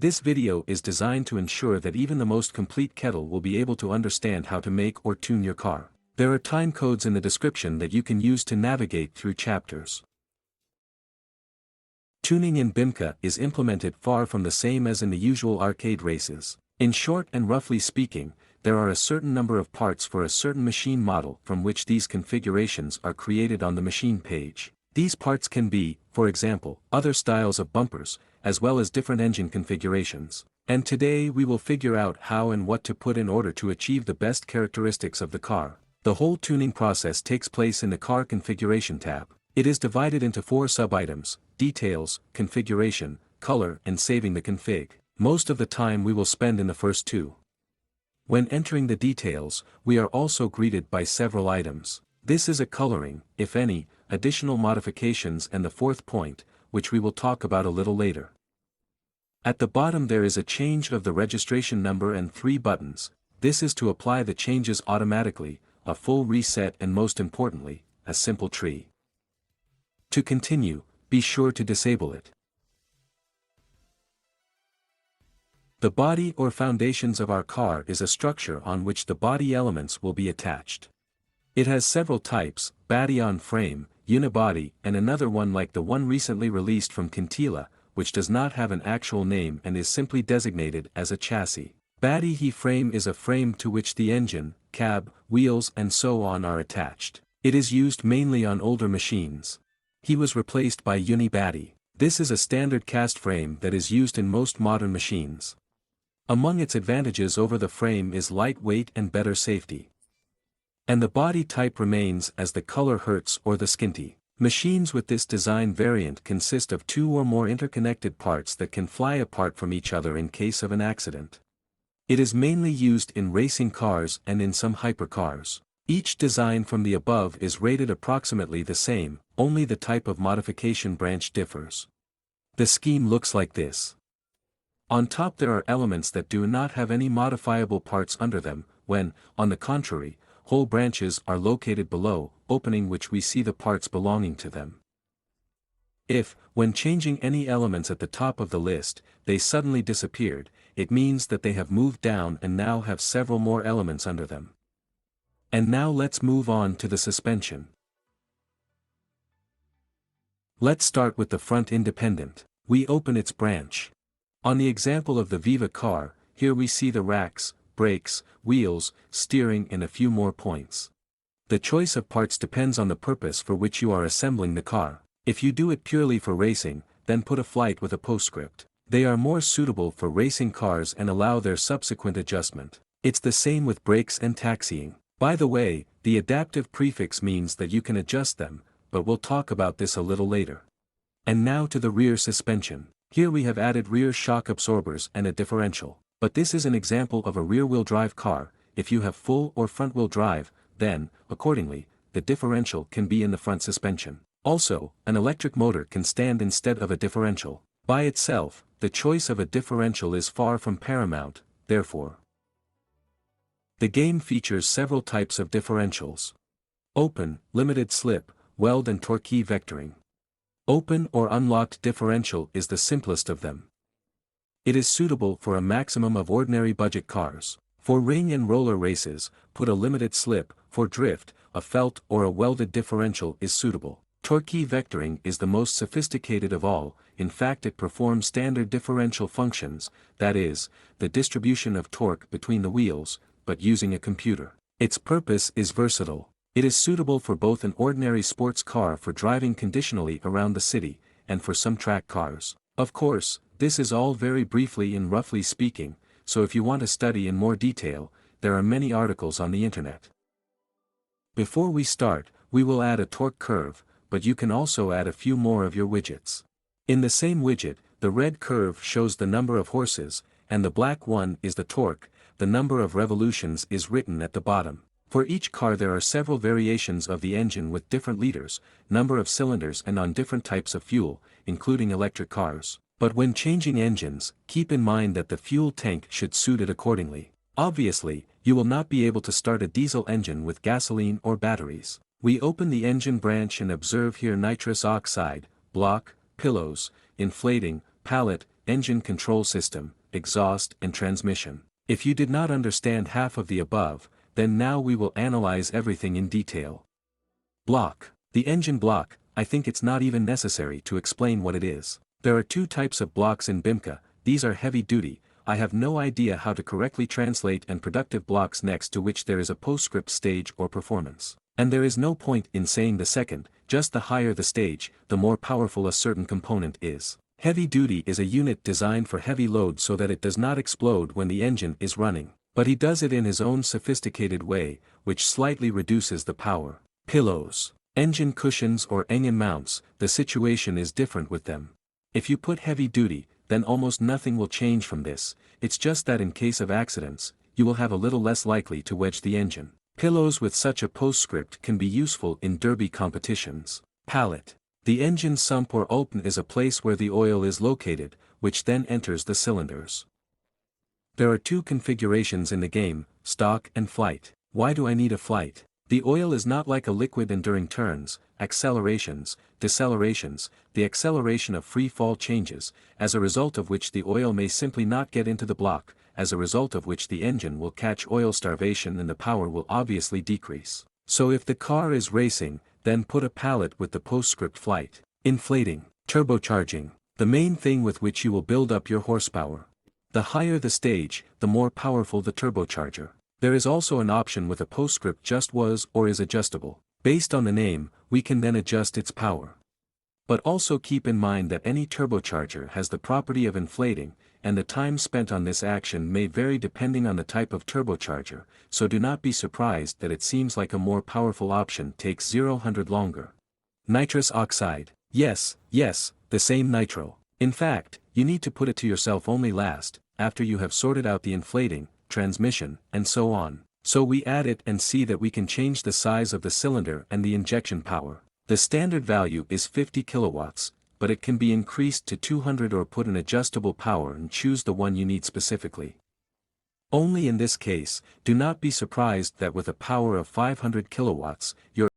This video is designed to ensure that even the most complete kettle will be able to understand how to make or tune your car. There are time codes in the description that you can use to navigate through chapters. Tuning in BeamNG is implemented far from the same as in the usual arcade races. In short and roughly speaking, there are a certain number of parts for a certain machine model from which these configurations are created on the machine page. These parts can be, for example, other styles of bumpers, as well as different engine configurations. And today we will figure out how and what to put in order to achieve the best characteristics of the car. The whole tuning process takes place in the Car Configuration tab. It is divided into 4 sub-items: Details, Configuration, Color, and Saving the config. Most of the time we will spend in the first 2. When entering the details, we are also greeted by several items. This is a coloring, if any, additional modifications, and the 4th point, which we will talk about a little later. At the bottom there is a change of the registration number and 3 buttons. This is to apply the changes automatically, a full reset, and most importantly, a simple tree. To continue, be sure to disable it. The body or foundations of our car is a structure on which the body elements will be attached. It has several types: body-on frame, unibody, and another one like the one recently released from Quintilla, which does not have an actual name and is simply designated as a chassis. Body frame is a frame to which the engine, cab, wheels, and so on are attached. It is used mainly on older machines. He was replaced by unibody. This is a standard cast frame that is used in most modern machines. Among its advantages over the frame is lightweight and better safety. And the body type remains as the color Hertz or the Skinty. Machines with this design variant consist of 2 or more interconnected parts that can fly apart from each other in case of an accident. It is mainly used in racing cars and in some hypercars. Each design from the above is rated approximately the same, only the type of modification branch differs. The scheme looks like this. On top there are elements that do not have any modifiable parts under them, when, on the contrary, whole branches are located below, opening which we see the parts belonging to them. If, when changing any elements at the top of the list, they suddenly disappeared, it means that they have moved down and now have several more elements under them. And now let's move on to the suspension. Let's start with the front independent. We open its branch. On the example of the Viva car, here we see the racks, brakes, wheels, steering, and a few more points. The choice of parts depends on the purpose for which you are assembling the car. If you do it purely for racing, then put a flight with a postscript. They are more suitable for racing cars and allow their subsequent adjustment. It's the same with brakes and taxiing. By the way, the adaptive prefix means that you can adjust them, but we'll talk about this a little later. And now to the rear suspension. Here we have added rear shock absorbers and a differential. But this is an example of a rear-wheel drive car. If you have full or front-wheel drive, then, accordingly, the differential can be in the front suspension. Also, an electric motor can stand instead of a differential. By itself, the choice of a differential is far from paramount, therefore. The game features several types of differentials. Open, limited slip, weld, and torque vectoring. Open or unlocked differential is the simplest of them. It is suitable for a maximum of ordinary budget cars. For ring and roller races, put a limited slip. For drift, a felt or a welded differential is suitable. Torque vectoring is the most sophisticated of all. In fact, it performs standard differential functions, that is, the distribution of torque between the wheels, but using a computer. Its purpose is versatile. It is suitable for both an ordinary sports car for driving conditionally around the city, and for some track cars. Of course, this is all very briefly and roughly speaking, so if you want to study in more detail, there are many articles on the internet. Before we start, we will add a torque curve, but you can also add a few more of your widgets. In the same widget, the red curve shows the number of horses, and the black one is the torque. The number of revolutions is written at the bottom. For each car there are several variations of the engine with different liters, number of cylinders, and on different types of fuel, including electric cars. But when changing engines, keep in mind that the fuel tank should suit it accordingly. Obviously, you will not be able to start a diesel engine with gasoline or batteries. We open the engine branch and observe here nitrous oxide, block, pillows, inflating, pallet, engine control system, exhaust and transmission. If you did not understand half of the above, then now we will analyze everything in detail. Block. The engine block, I think it's not even necessary to explain what it is. There are two types of blocks in BeamNG, these are heavy duty, I have no idea how to correctly translate, and productive blocks next to which there is a postscript stage or performance. And there is no point in saying the second, just the higher the stage, the more powerful a certain component is. Heavy duty is a unit designed for heavy load so that it does not explode when the engine is running, but he does it in his own sophisticated way, which slightly reduces the power. Pillows. Engine cushions or engine mounts, the situation is different with them. If you put heavy duty, then almost nothing will change from this, it's just that in case of accidents, you will have a little less likely to wedge the engine. Pillows with such a postscript can be useful in derby competitions. Pallet. The engine sump or open is a place where the oil is located, which then enters the cylinders. There are two configurations in the game, stock and flight. Why do I need a flight? The oil is not like a liquid enduring turns, accelerations, decelerations, the acceleration of free fall changes, as a result of which the oil may simply not get into the block, as a result of which the engine will catch oil starvation and the power will obviously decrease. So if the car is racing, then put a pallet with the postscript flight. Inflating. Turbocharging. The main thing with which you will build up your horsepower. The higher the stage, the more powerful the turbocharger. There is also an option with a postscript just was or is adjustable. Based on the name, we can then adjust its power. But also keep in mind that any turbocharger has the property of inflating, and the time spent on this action may vary depending on the type of turbocharger, so do not be surprised that it seems like a more powerful option takes 0-100 longer. Nitrous oxide. Yes, the same nitro. In fact, you need to put it to yourself only last, after you have sorted out the inflating, transmission, and so on. So we add it and see that we can change the size of the cylinder and the injection power. The standard value is 50 kilowatts, but it can be increased to 200 or put an adjustable power and choose the one you need specifically. Only in this case, do not be surprised that with a power of 500 kilowatts, your